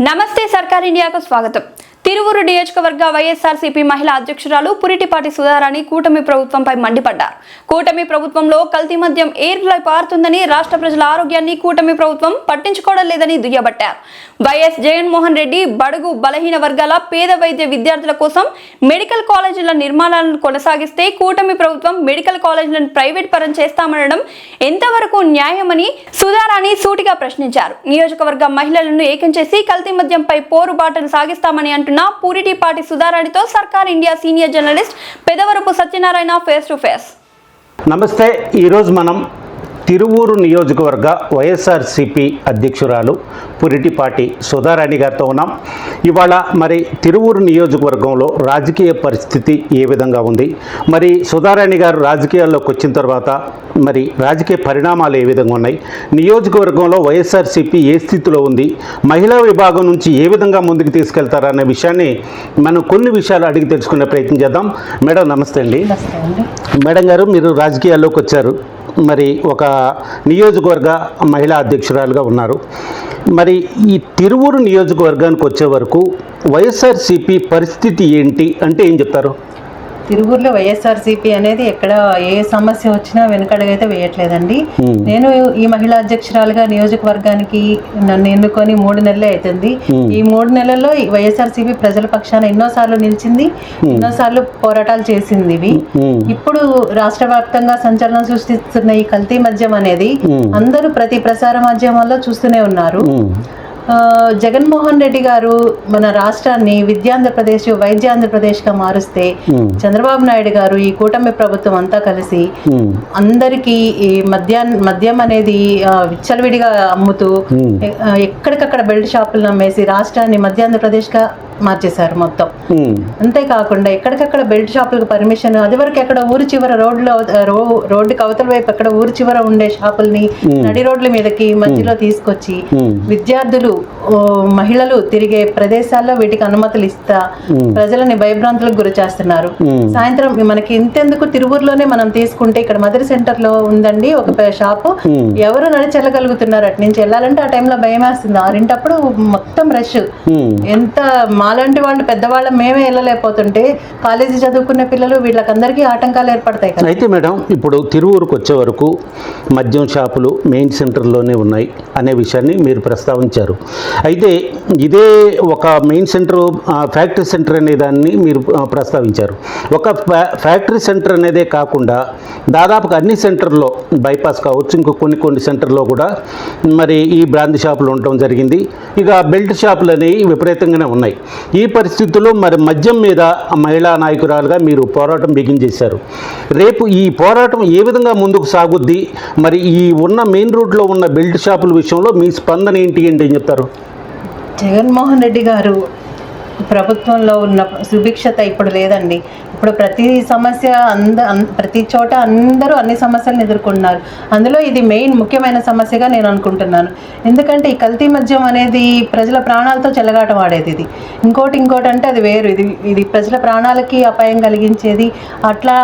నమస్తే సర్కార్ ఇండియాకు స్వాగతం. తిరువూరు నియోజకవర్గ వైఎస్ఆర్సీపీ మహిళా అధ్యక్షురాలు పురిటిపాటి సుధారాణి కూటమి ప్రభుత్వంపై మండిపడ్డారు. కూటమి ప్రభుత్వంలో కల్తీ మద్యం ఏర్లై పారుతుందని, రాష్ట్ర ప్రజల ఆరోగ్యాన్ని కూటమి ప్రభుత్వం పట్టించుకోవడం లేదని దుయ్యబట్టారు. వైఎస్ జగన్మోహన్ రెడ్డి బడుగు బలహీన వర్గాల పేద వైద్య విద్యార్థుల కోసం మెడికల్ కాలేజీల నిర్మాణాలను కొనసాగిస్తే కూటమి ప్రభుత్వం మెడికల్ కాలేజీలను ప్రైవేట్ పరం చేస్తామనడం ఎంతవరకు న్యాయమని సుధారాణి సూటిగా ప్రశ్నించారు. నియోజకవర్గ మహిళలను ఏకం చేసి కల్తీ మద్యంపై పోరుబాటను సాగిస్తామని అంటున్న పురిటిపాటి సుధారాణితో Sarkar India senior journalist Pedavarapu Satyanarayana face to face. నమస్తే. ఈరోజు మనం తిరువూరు నియోజకవర్గ వైఎస్ఆర్సీపీ అధ్యక్షురాలు పురిటిపాటి సుధారాణి గారితో ఉన్నాం. ఇవాళ మరి తిరువూరు నియోజకవర్గంలో రాజకీయ పరిస్థితి ఏ విధంగా ఉంది, మరి సుధారాణి గారు రాజకీయాల్లోకి వచ్చిన తర్వాత మరి రాజకీయ పరిణామాలు ఏ విధంగా ఉన్నాయి, నియోజకవర్గంలో వైఎస్ఆర్సీపీ ఏ స్థితిలో ఉంది, మహిళా విభాగం నుంచి ఏ విధంగా ముందుకు తీసుకెళ్తారనే విషయాన్ని మనం కొన్ని విషయాలు అడిగి తెలుసుకునే ప్రయత్నం చేద్దాం. మేడం నమస్తే అండి. మేడం గారు, మీరు రాజకీయాల్లోకి వచ్చారు, మరి ఒక నియోజకవర్గ మహిళా అధ్యక్షురాలుగా ఉన్నారు. మరి ఈ తిరువూరు నియోజకవర్గానికి వచ్చే వరకు వైఎస్ఆర్సీపీ పరిస్థితి ఏంటి అంటే ఏం చెప్తారు? తిరువూరులో వైఎస్ఆర్సీపీ అనేది ఎక్కడ ఏ సమస్య వచ్చినా వెనుకడుగైతే వేయట్లేదండి. నేను ఈ మహిళా అధ్యక్షురాలుగా నియోజకవర్గానికి నన్ను ఎన్నుకొని 3 నెలలే అవుతుంది. ఈ 3 నెలల్లో వైఎస్ఆర్సీపీ ప్రజల పక్షాన ఎన్నోసార్లు నిలిచింది, ఎన్నోసార్లు పోరాటాలు చేసింది. ఇప్పుడు రాష్ట్ర వ్యాప్తంగా సంచలనం సృష్టిస్తున్న ఈ కల్తీ మద్యం అనేది అందరూ ప్రతి ప్రసార మాధ్యమాల్లో చూస్తూనే ఉన్నారు. జగన్మోహన్ రెడ్డి గారు మన రాష్ట్రాన్ని విద్యాంధ్రప్రదేశ్ వైద్యాంధ్రప్రదేశ్గా మారుస్తే చంద్రబాబు నాయుడు గారు ఈ కూటమి ప్రభుత్వం అంతా కలిసి అందరికీ ఈ మద్యం అనేది విచ్చలవిడిగా అమ్ముతూ ఎక్కడికక్కడ బెల్ట్ షాపులు నమ్మేసి రాష్ట్రాన్ని మధ్యాంధ్రప్రదేశ్గా మార్చేశారు మొత్తం. అంతేకాకుండా ఎక్కడికక్కడ బెల్ట్ షాపులకు పర్మిషన్, అది వరకు ఎక్కడ ఊరు చివర రోడ్డుకి అవతల వైపు ఎక్కడ ఊరు చివర ఉండే షాపుల్ని నడి రోడ్ల మీదకి మధ్యలో తీసుకొచ్చి విద్యార్థులు మహిళలు తిరిగే ప్రదేశాల్లో వీటికి అనుమతులు ఇస్తా ప్రజలని భయభ్రాంతులకు గురి చేస్తున్నారు. సాయంత్రం మనకి ఇంతెందుకు తిరువూరులోనే మనం తీసుకుంటే ఇక్కడ మదర్ సెంటర్ లో ఉందండి ఒక షాపు, ఎవరు నడిచి వెళ్ళగలుగుతున్నారు, అటు నుంచి వెళ్ళాలంటే ఆ టైంలో భయం వేస్తుంది. 6 మొత్తం రష్. ఎంత మాలాంటి వాళ్ళు పెద్దవాళ్ళ మేమే వెళ్ళలేకపోతుంటే కాలేజీ చదువుకునే పిల్లలు వీళ్ళకందరికీ ఆటంకాలు ఏర్పడతాయి కదా. అయితే మేడం, ఇప్పుడు తిరువూరుకు వచ్చే వరకు మద్యం షాపులు మెయిన్ సెంటర్లోనే ఉన్నాయి అనే విషయాన్ని మీరు ప్రస్తావించారు. అయితే ఇదే ఒక మెయిన్ సెంటర్, ఫ్యాక్టరీ సెంటర్ అనే దాన్ని మీరు ప్రస్తావించారు. ఒక ఫ్యాక్టరీ సెంటర్ అనేదే కాకుండా దాదాపుగా అన్ని సెంటర్లో బైపాస్ కావచ్చు, ఇంకో కొన్ని సెంటర్లో కూడా మరి ఈ బ్రాందీ షాపులు ఉండటం జరిగింది. ఇక బెల్ట్ షాపులు అనేవి విపరీతంగానే ఉన్నాయి. ఈ పరిస్థితుల్లో మరి మద్యం మీద మహిళా నాయకురాలుగా మీరు పోరాటం బిగించేశారు. రేపు ఈ పోరాటం ఏ విధంగా ముందుకు సాగుద్ది, మరి ఈ ఉన్న మెయిన్ రోడ్లో ఉన్న బెల్ట్ షాపుల విషయంలో మీ స్పందన ఏంటి అంటే ఏం చెప్తారు? జగన్మోహన్ రెడ్డి గారు ప్రభుత్వంలో ఉన్న సుభిక్షత ఇప్పుడు లేదండి. ఇప్పుడు ప్రతి సమస్య ప్రతి చోట అందరూ అన్ని సమస్యలను ఎదుర్కొంటున్నారు. అందులో ఇది మెయిన్ ముఖ్యమైన సమస్యగా నేను అనుకుంటున్నాను. ఎందుకంటే ఈ కల్తీ మద్యం అనేది ప్రజల ప్రాణాలతో చెలగాటం ఆడేది. ఇది ఇంకోటి అంటే అది వేరు. ఇది ప్రజల ప్రాణాలకి అపాయం కలిగించేది. అట్లా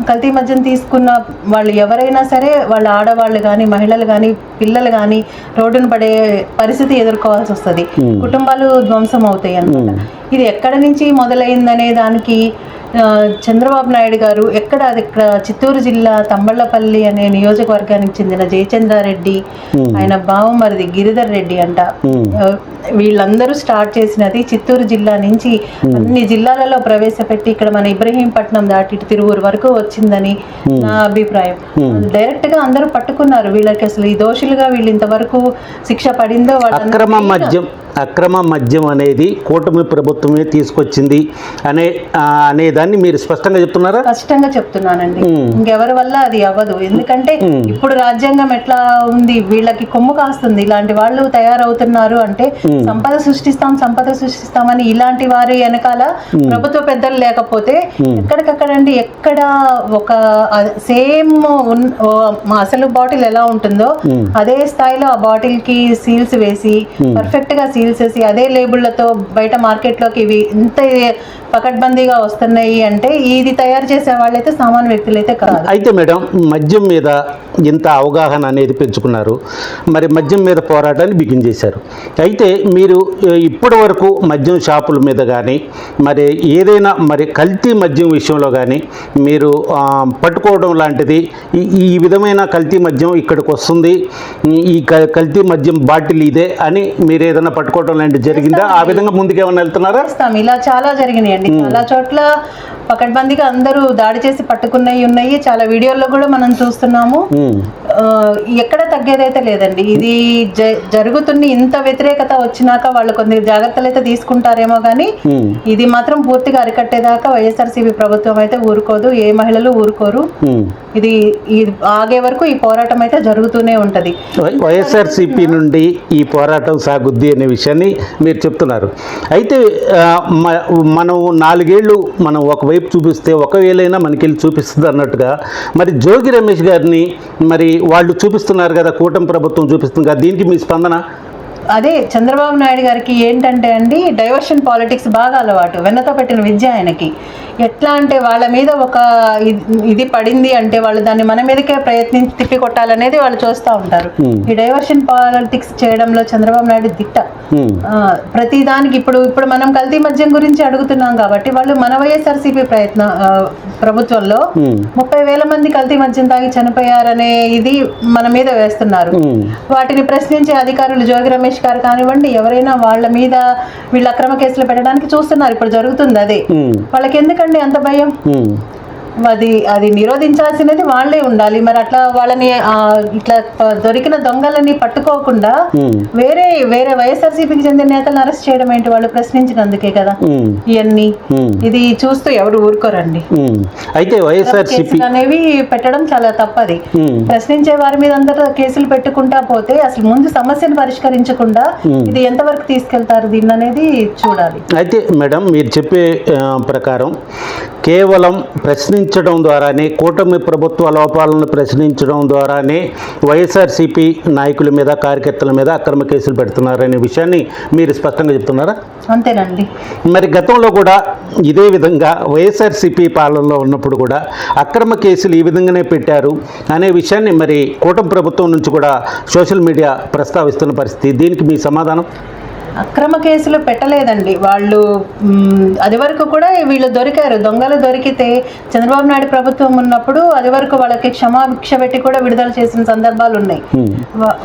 కల్తీ మద్యం తీసుకున్న వాళ్ళు ఎవరైనా సరే, వాళ్ళ ఆడవాళ్ళు కానీ మహిళలు కానీ పిల్లలు కానీ రోడ్డును పడే పరిస్థితి ఎదుర్కోవాల్సి వస్తుంది. కుటుంబాలు ధ్వంసం అవుతాయి అన్నమాట. ఇది ఎక్కడ నుంచి మొదలైందనే దానికి చంద్రబాబు నాయుడు గారు ఇక్కడ చిత్తూరు జిల్లా తంబళ్లపల్లి అనే నియోజకవర్గానికి చెందిన జయచంద్రారెడ్డి, ఆయన బావమరిది గిరిధర్ రెడ్డి అంట, వీళ్ళందరూ స్టార్ట్ చేసినది చిత్తూరు జిల్లా నుంచి అన్ని జిల్లాలలో ప్రవేశపెట్టి ఇక్కడ మన ఇబ్రహీంపట్నం దాటి తిరువూరు వరకు వచ్చిందని నా అభిప్రాయం. డైరెక్ట్ గా అందరూ పట్టుకున్నారు. వీళ్ళకి అసలు ఈ దోషులుగా వీళ్ళు ఇంతవరకు శిక్ష పడిందో అక్రమ మద్యం అనేది కూటమి ప్రభుత్వమే తీసుకొచ్చింది అనే దాన్ని మీరు స్పష్టంగా చెప్తున్నారా? స్పష్టంగా చెప్తున్నానండి. ఇంకెవరి వల్ల అది అవ్వదు. ఎందుకంటే ఇప్పుడు రాజ్యాంగం ఎట్లా ఉంది, వీళ్ళకి కొమ్ము కాస్తుంది. ఇలాంటి వాళ్ళు తయారవుతున్నారు అంటే సంపద సృష్టిస్తామని ఇలాంటి వారి వెనకాల ప్రభుత్వ పెద్దలు లేకపోతే ఎక్కడికక్కడండి ఎక్కడ ఒక సేమ్ అసలు బాటిల్ ఎలా ఉంటుందో అదే స్థాయిలో ఆ బాటిల్ కి సీల్స్ వేసి పర్ఫెక్ట్ గా సీల్స్ వేసి అదే లేబుళ్లతో బయట మార్కెట్లోకి ఇవి ఇంత పకడ్బందీగా వస్తున్నాయి అంటే ఇది తయారు చేసే వాళ్ళైతే సామాన్య వ్యక్తులైతే కాదు. అయితే మేడం, మద్యం మీద ఇంత అవగాహన అనేది పెంచుకున్నారు. మరి మద్యం మీద పోరాటాన్ని బిగిన్ చేశారు. అయితే మీరు ఇప్పటి వరకు మద్యం షాపుల మీద కానీ మరి ఏదైనా మరి కల్తీ మద్యం విషయంలో కానీ మీరు పట్టుకోవడం లాంటిది ఈ విధమైన కల్తీ మద్యం ఇక్కడికి వస్తుంది, ఈ కల్తీ మద్యం బాటిల్ ఇదే అని మీరు ఏదైనా పట్టుకోవడం లాంటిది జరిగిందా? ఆ విధంగా ముందుకేమన్నా వెళ్తున్నారా? ఇలా చాలా జరిగినాయండి. చాలా చోట్ల పకడ్బందీగా అందరూ దాడి చేసి పట్టుకున్నవి ఉన్నాయి. చాలా వీడియోల్లో కూడా మనం చూస్తున్నాము. ఎక్కడ తగ్గేదైతే లేదండి. ఇది జరుగుతున్న ఇంత వ్యతిరేకత వచ్చినాక వాళ్ళు కొన్ని జాగ్రత్తలు అయితే తీసుకుంటారేమో కానీ ఇది మాత్రం పూర్తిగా అరికట్టేదాకా వైఎస్ఆర్సీపీ ప్రభుత్వం అయితే ఊరుకోదు, ఏ మహిళలు ఊరుకోరు. ఇది ఆగే వరకు ఈ పోరాటం అయితే జరుగుతూనే ఉంటది. వైఎస్ఆర్సీపీ నుండి ఈ పోరాటం సాగుద్ది అనే విషయాన్ని మీరు చెప్తున్నారు. అయితే మనం 4 ఏళ్ళు మనం ఒకవైపు చూపిస్తే ఒకవేళైనా మనకెళ్ళి చూపిస్తుంది అన్నట్టుగా మరి జోగి రమేష్ గారిని మరి వాళ్ళు చూపిస్తున్నారు కదా, కూటమి ప్రభుత్వం చూపిస్తుంది కదా, దీనికి మీ స్పందన? అదే చంద్రబాబు నాయుడు గారికి ఏంటంటే అండి, డైవర్షన్ పాలిటిక్స్ బాగా అలవాటు. వెన్నతో పెట్టిన విద్య ఆయనకి. ఎట్లా అంటే వాళ్ళ మీద ఒక ఇది పడింది అంటే వాళ్ళు దాన్ని మన మీదకే ప్రయత్నించి తిప్పి కొట్టాలనేది వాళ్ళు చూస్తూ ఉంటారు. ఈ డైవర్షన్ పాలిటిక్స్ చేయడంలో చంద్రబాబు నాయుడు దిట్ట. ప్రతి దానికి ఇప్పుడు మనం కల్తీ మద్యం గురించి అడుగుతున్నాం కాబట్టి వాళ్ళు మన వైఎస్ఆర్సీపీ ప్రభుత్వంలో 30,000 మంది కల్తీ మద్యం తాగి చనిపోయారనే ఇది మన మీద వేస్తున్నారు. వాటిని ప్రశ్నించే అధికారులు జోగి రమేష్ గారు కానివ్వండి, ఎవరైనా వాళ్ళ మీద వీళ్ళు అక్రమ కేసులు పెట్టడానికి చూస్తున్నారు. ఇప్పుడు జరుగుతుంది అదే. వాళ్ళకి ఎందుకండి అంత భయం? అది నిరోధించాల్సినది వాళ్ళే ఉండాలి. మరి అట్లా వాళ్ళని ఇట్లా దొరికిన దొంగలని పట్టుకోకుండా వేరే వైఎస్ఆర్సీపీకి చెందిన నేతలను అరెస్ట్ చేయడం ఏంటి? వాళ్ళు ప్రశ్నించినందుకే కదా ఇవన్నీ. ఇది చూస్తూ ఎవరు ఊరుకోరండి. అయితే వైఎస్ఆర్సీపీ అనేవి పెట్టడం చాలా తప్పది. ప్రశ్నించే వారి మీద అందరూ కేసులు పెట్టుకుంటా పోతే అసలు ముందు సమస్యను పరిష్కరించకుండా ఇది ఎంతవరకు తీసుకెళ్తారు దీన్ని అనేది చూడాలి. అయితే మేడం, మీరు చెప్పే ప్రకారం కేవలం ప్రశ్నించడం ద్వారానే, కూటమి ప్రభుత్వ లోపాలను ప్రశ్నించడం ద్వారానే వైఎస్ఆర్సీపీ నాయకుల మీద, కార్యకర్తల మీద అక్రమ కేసులు పెడుతున్నారనే విషయాన్ని మీరు స్పష్టంగా చెప్తున్నారా? అంతేనండి. మరి గతంలో కూడా ఇదే విధంగా వైఎస్ఆర్సీపీ పాలనలో ఉన్నప్పుడు కూడా అక్రమ కేసులు ఈ విధంగానే పెట్టారు అనే విషయాన్ని మరి కూటమి ప్రభుత్వం నుంచి కూడా సోషల్ మీడియా ప్రస్తావిస్తున్న పరిస్థితి. దీనికి మీ సమాధానం? అక్రమ కేసులు పెట్టలేదండి వాళ్ళు. అది వరకు కూడా వీళ్ళు దొరికారు, దొంగలు దొరికితే చంద్రబాబు నాయుడు ప్రభుత్వం ఉన్నప్పుడు అది వరకు వాళ్ళకి క్షమాభిక్ష పెట్టి కూడా విడుదల చేసిన సందర్భాలు ఉన్నాయి.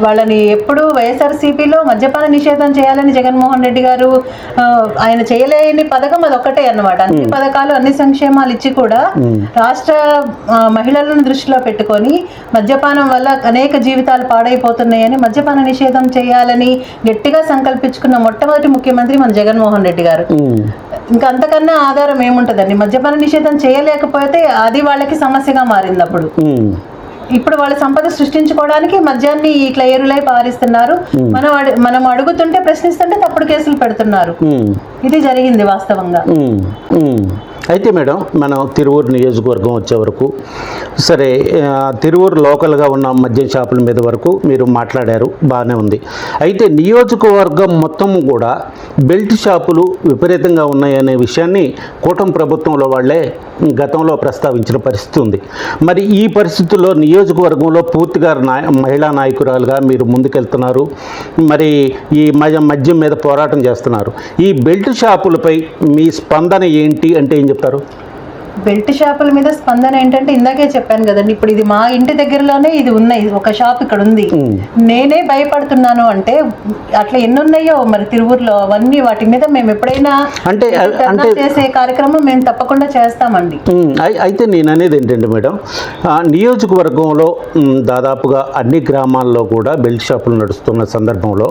వాళ్ళని ఎప్పుడు వైఎస్ఆర్సీపీలో మద్యపాన నిషేధం చేయాలని జగన్మోహన్ రెడ్డి గారు ఆయన చేయలేని పథకం అది ఒక్కటే అన్నమాట. అన్ని పథకాలు, అన్ని సంక్షేమాలు ఇచ్చి కూడా రాష్ట్ర మహిళలను దృష్టిలో పెట్టుకొని మద్యపానం వల్ల అనేక జీవితాలు పాడైపోతున్నాయని మద్యపాన నిషేధం చేయాలని గట్టిగా సంకల్పించుకున్న మొట్టమొదటి ముఖ్యమంత్రి మన జగన్మోహన్ రెడ్డి గారు. ఇంకా అంతకన్నా ఆధారం ఏముంటదండి? మద్యపాన నిషేధం చేయలేకపోతే అది వాళ్ళకి సమస్యగా మారింది. అప్పుడు ఇప్పుడు వాళ్ళ సంపద సృష్టించుకోవడానికి మద్యాన్ని ఇట్లా ఏరులై పారిస్తున్నారు. మనం అడుగుతుంటే, ప్రశ్నిస్తుంటే తప్పుడు కేసులు పెడుతున్నారు. ఇది జరిగింది వాస్తవంగా. అయితే మేడం, మనం తిరువూరు నియోజకవర్గం వచ్చే వరకు సరే, తిరువూరు లోకల్గా ఉన్న మద్యం షాపుల మీద వరకు మీరు మాట్లాడారు, బాగానే ఉంది. అయితే నియోజకవర్గం మొత్తం కూడా బెల్ట్ షాపులు విపరీతంగా ఉన్నాయనే విషయాన్ని కూటమి ప్రభుత్వంలో వాళ్ళే గతంలో ప్రస్తావించిన పరిస్థితి ఉంది. మరి ఈ పరిస్థితుల్లో నియోజకవర్గంలో పూర్తిగా మహిళా నాయకురాలుగా మీరు ముందుకెళ్తున్నారు. మరి ఈ మద్యం మీద పోరాటం చేస్తున్నారు. ఈ బెల్ట్ షాపులపై మీ స్పందన ఏంటి అంటే ఏం చెప్తారు? బెల్ట్ షాపుల మీద స్పందన ఏంటంటే ఇందాకే చెప్పాను కదండి, ఇప్పుడు ఇది మా ఇంటి దగ్గరలోనే ఇది ఉన్నాయి, ఒక షాప్ ఇక్కడ ఉంది. నేనే భయపడుతున్నాను అంటే అట్లా ఎన్ని ఉన్నాయో మరి తిరువూరులో, అవన్నీ వాటి మీద మేము ఎప్పుడైనా అంటే చేసే కార్యక్రమం మేము తప్పకుండా చేస్తామండి. అయితే నేను అనేది ఏంటంటే మేడం, నియోజకవర్గంలో దాదాపుగా అన్ని గ్రామాల్లో కూడా బెల్ట్ షాపులు నడుస్తున్న సందర్భంలో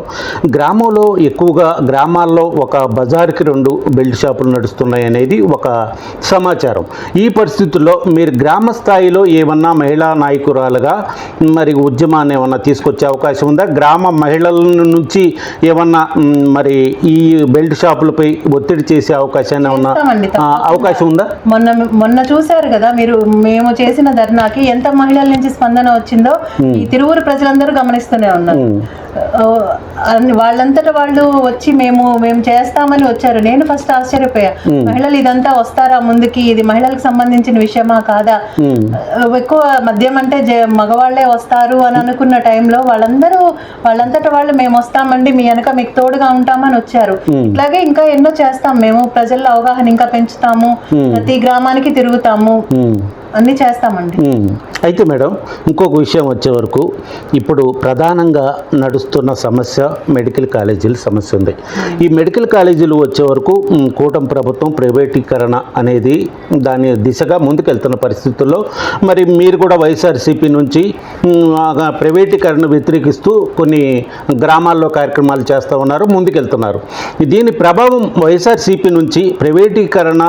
గ్రామంలో ఎక్కువగా, గ్రామాల్లో ఒక బజార్కి 2 బెల్ట్ షాపులు నడుస్తున్నాయి అనేది ఒక సమాచారం. ఈ పరిస్థితుల్లో మీరు గ్రామ స్థాయిలో ఏమన్నా మహిళా నాయకురాలుగా మరి ఉద్యమాన్ని ఏమన్నా తీసుకొచ్చే అవకాశం ఉందా? గ్రామ మహిళల నుంచి ఏమన్నా మరి ఈ బెల్ట్ షాపులపై ఒత్తిడి చేసే అవకాశాన్ని ఏమన్నా అవకాశం ఉందా? మొన్న చూశారు కదా మీరు, మేము చేసిన ధర్నాకి ఎంత మహిళల నుంచి స్పందన వచ్చిందో ఈ తిరువూరు ప్రజలందరూ గమనిస్తూనే ఉన్నారు. వాళ్ళంతటా వాళ్ళు వచ్చి మేము చేస్తామని వచ్చారు. నేను ఫస్ట్ ఆశ్చర్యపోయా, మహిళలు ఇదంతా వస్తారా ముందుకి, ఇది మహిళలకు సంబంధించిన విషయమా కాదా, ఎక్కువ మద్యం అంటే మగవాళ్లే వస్తారు అని అనుకున్న టైంలో వాళ్ళంతటా వాళ్ళు మేము వస్తామండి, మీ వెనక మీకు తోడుగా ఉంటామని వచ్చారు. ఇట్లాగే ఇంకా ఎన్నో చేస్తాం, మేము ప్రజల్లో అవగాహన ఇంకా పెంచుతాము, ప్రతి గ్రామానికి తిరుగుతాము, అన్నీ చేస్తామండి. అయితే మేడం, ఇంకొక విషయం వచ్చే వరకు ఇప్పుడు ప్రధానంగా నడుస్తున్న సమస్య మెడికల్ కాలేజీల సమస్య ఉంది. ఈ మెడికల్ కాలేజీలు వచ్చే వరకు కూటమి ప్రభుత్వం ప్రైవేటీకరణ అనేది దాని దిశగా ముందుకెళ్తున్న పరిస్థితుల్లో మరి మీరు కూడా వైఎస్ఆర్సీపీ నుంచి ప్రైవేటీకరణ వ్యతిరేకిస్తూ కొన్ని గ్రామాల్లో కార్యక్రమాలు చేస్తూ ఉన్నారు, ముందుకెళ్తున్నారు. దీని ప్రభావం వైఎస్ఆర్సీపీ నుంచి ప్రైవేటీకరణ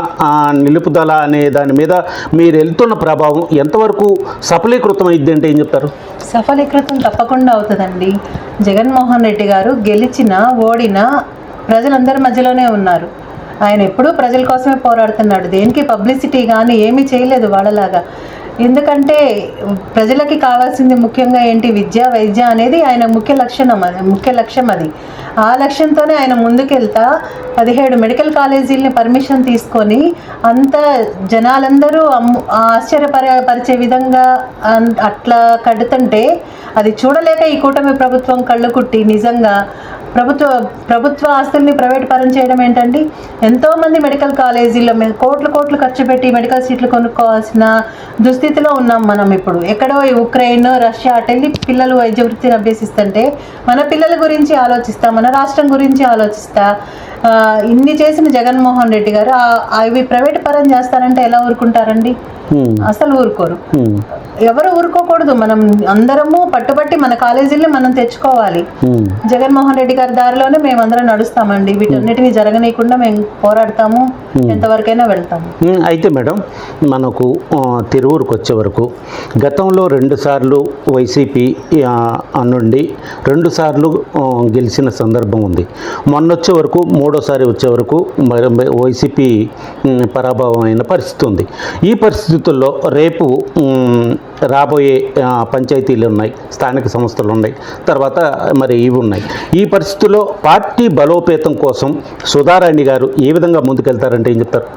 నిలుపుదల అనే దాని మీద మీరు వెళ్తున్న ప్రభావం ఎంతవరకు సఫలీకృతం అయింది అంటే ఏం చెప్తారు? సఫలీకృతం తప్పకుండా అవుతుందండి. జగన్మోహన్ రెడ్డి గారు గెలిచినా ఓడినా ప్రజలందరి మధ్యలోనే ఉన్నారు. ఆయన ఎప్పుడూ ప్రజల కోసమే పోరాడుతున్నాడు. దేనికి పబ్లిసిటీ కానీ ఏమీ చేయలేదు వాళ్ళలాగా. ఎందుకంటే ప్రజలకి కావాల్సింది ముఖ్యంగా ఏంటి, విద్య వైద్య అనేది ఆయన ముఖ్య లక్ష్యం అది. ఆ లక్ష్యంతోనే ఆయన ముందుకెళ్తా 17 మెడికల్ కాలేజీలని పర్మిషన్ తీసుకొని అంత జనాలందరూ ఆశ్చర్యపరిచే విధంగా అట్లా కడుతుంటే అది చూడలేక ఈ కూటమి ప్రభుత్వం కళ్ళు కుట్టి నిజంగా ప్రభుత్వ ఆస్తుల్ని ప్రైవేట్ పరం చేయడం ఏంటండి. ఎంతోమంది మెడికల్ కాలేజీల్లో కోట్లు ఖర్చు పెట్టి మెడికల్ సీట్లు కొనుక్కోవాల్సిన దుస్థితిలో ఉన్నాం మనం ఇప్పుడు. ఎక్కడో ఉక్రెయిన్, రష్యా అటెళ్ళి పిల్లలు వైద్య వృత్తిని అభ్యసిస్తుంటే మన పిల్లల గురించి ఆలోచిస్తా, మన రాష్ట్రం గురించి ఆలోచిస్తా ఇన్ని చేసిన జగన్మోహన్ రెడ్డి గారు అవి ప్రైవేట్ పరం చేస్తారంటే ఎలా ఊరుకుంటారండి? అసలు ఊరుకోరు. ఎవరు ఊరుకోకూడదు. మనం అందరము పట్టుబట్టి మన కాలేజీల్ని మనం తెచ్చుకోవాలి. జగన్మోహన్ రెడ్డి గారి దారిలోనే మేమందరం నడుస్తామండి. వీటన్నిటిని జరగనీయకుండా మేము పోరాడతాము, ఎంతవరకైనా వెళ్తాము. అయితే మేడం, మనకు తిరువూరుకు వచ్చే వరకు గతంలో 2 సార్లు వైసీపీ నుండి 2 సార్లు గెలిచిన సందర్భం ఉంది. మొన్న వచ్చే వరకు 3వ వచ్చే వరకు వైసీపీ పరాభవం అయిన పరిస్థితి ఉంది. ఈ పరిస్థితుల్లో రేపు రాబోయే పంచాయతీలు ఉన్నాయి, స్థానిక సంస్థలు ఉన్నాయి, తర్వాత మరి ఇవి ఉన్నాయి. ఈ పరిస్థితుల్లో పార్టీ బలోపేతం కోసం సుధారాణి గారు ఏ విధంగా ముందుకెళ్తారంటే ఏం చెప్తారు?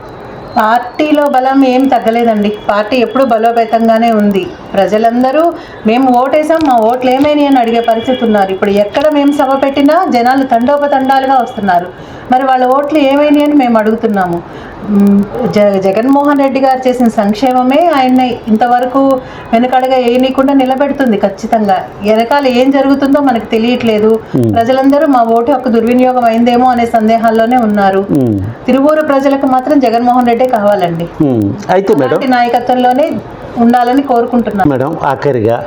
పార్టీలో బలం ఏం తగ్గలేదండి. పార్టీ ఎప్పుడు బలోపేతంగానే ఉంది. ప్రజలందరూ మేము ఓటేసాం, మా ఓట్లు ఏమైనాయి అని అడిగే పరిస్థితి ఉన్నారు. ఇప్పుడు ఎక్కడ మేము సభ పెట్టినా జనాలు తండోపతండాలుగా వస్తున్నారు. మరి వాళ్ళ ఓట్లు ఏమైనాయి అని మేము అడుగుతున్నాము. జగన్మోహన్ రెడ్డి గారు చేసిన సంక్షేమమే ఆయన ఇంతవరకు వెనకడగా వేయనీయకుండా నిలబెడుతుంది. ఖచ్చితంగా వెనకాల ఏం జరుగుతుందో మనకు తెలియట్లేదు. ప్రజలందరూ మా ఓటు హక్కు దుర్వినియోగం అయిందేమో అనే సందేహాల్లోనే ఉన్నారు. తిరువూరు ప్రజలకు మాత్రం జగన్మోహన్ రెడ్డే కావాలండి. అయితే మేడం, నాయకత్వంలోనే ఉండాలని కోరుకుంటున్నాను. మేడం, ఆఖరిగా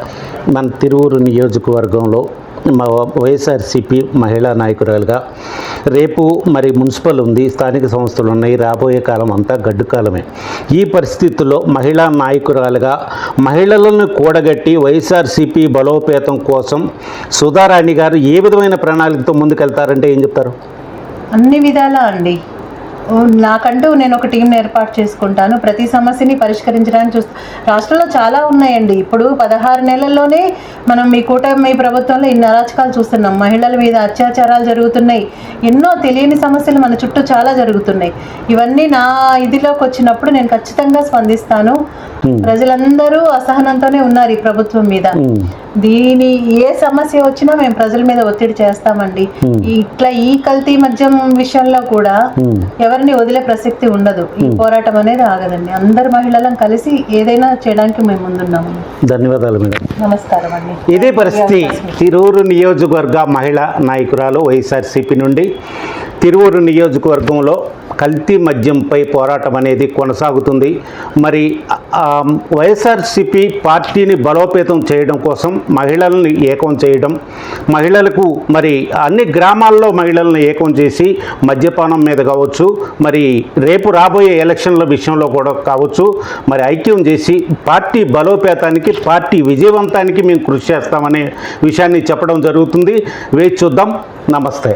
మన తిరువూరు నియోజకవర్గంలో మా వైఎస్ఆర్సీపీ మహిళా నాయకురాలుగా రేపు మరి మున్సిపల్ ఉంది, స్థానిక సంస్థలు ఉన్నాయి, రాబోయే కాలం అంతా గడ్డు కాలమే. ఈ పరిస్థితుల్లో మహిళా నాయకురాలుగా మహిళలను కూడగట్టి వైఎస్ఆర్సీపీ బలోపేతం కోసం సుధారాణి గారు ఏ విధమైన ప్రణాళికతో ముందుకెళ్తారంటే ఏం చెప్తారు? అన్ని విధాలా అండి. నాకంటూ నేను ఒక టీంని ఏర్పాటు చేసుకుంటాను. ప్రతి సమస్యని పరిష్కరించడానికి రాష్ట్రంలో చాలా ఉన్నాయండి. ఇప్పుడు 16 నెలల్లోనే మనం మీ కూటమి ప్రభుత్వంలో ఇన్ని అరాచకాలు చూస్తున్నాం. మహిళల మీద అత్యాచారాలు జరుగుతున్నాయి. ఎన్నో తెలియని సమస్యలు మన చుట్టూ చాలా జరుగుతున్నాయి. ఇవన్నీ నా ఇదిలోకి వచ్చినప్పుడు నేను ఖచ్చితంగా స్పందిస్తాను. ప్రజలందరూ అసహనంతోనే ఉన్నారు ఈ ప్రభుత్వం మీద. దీని ఏ సమస్య వచ్చినా మేము ప్రజల మీద ఒత్తిడి చేస్తామండి. ఇట్లా ఈ కల్తీ మద్యం విషయంలో కూడా ఎవరిని వదిలే ప్రసక్తి ఉండదు. ఈ పోరాటం అనేది ఆగదండి. అందరు మహిళలను కలిసి ఏదైనా చేయడానికి మేము ముందున్నాము. ధన్యవాదాలు మేడం. నమస్కారం అండి. ఇదే పరిస్థితి తిరువూరు నియోజకవర్గ మహిళా నాయకురాలు వైఎస్ఆర్సీపీ నుండి తిరువూరు నియోజకవర్గంలో కల్తీ మద్యంపై పోరాటం అనేది కొనసాగుతుంది. మరి వైఎస్ఆర్సీపీ పార్టీని బలోపేతం చేయడం కోసం మహిళలను ఏకం చేయడం, మహిళలకు మరి అన్ని గ్రామాల్లో మహిళలను ఏకం చేసి మద్యపానం మీద కావచ్చు, మరి రేపు రాబోయే ఎలక్షన్ల విషయంలో కూడా కావచ్చు, మరి ఐక్యం చేసి పార్టీ బలోపేతానికి, పార్టీ విజయవంతానికి మేము కృషి చేస్తామనే విషయాన్ని చెప్పడం జరుగుతుంది. వేచి చూద్దాం. నమస్తే.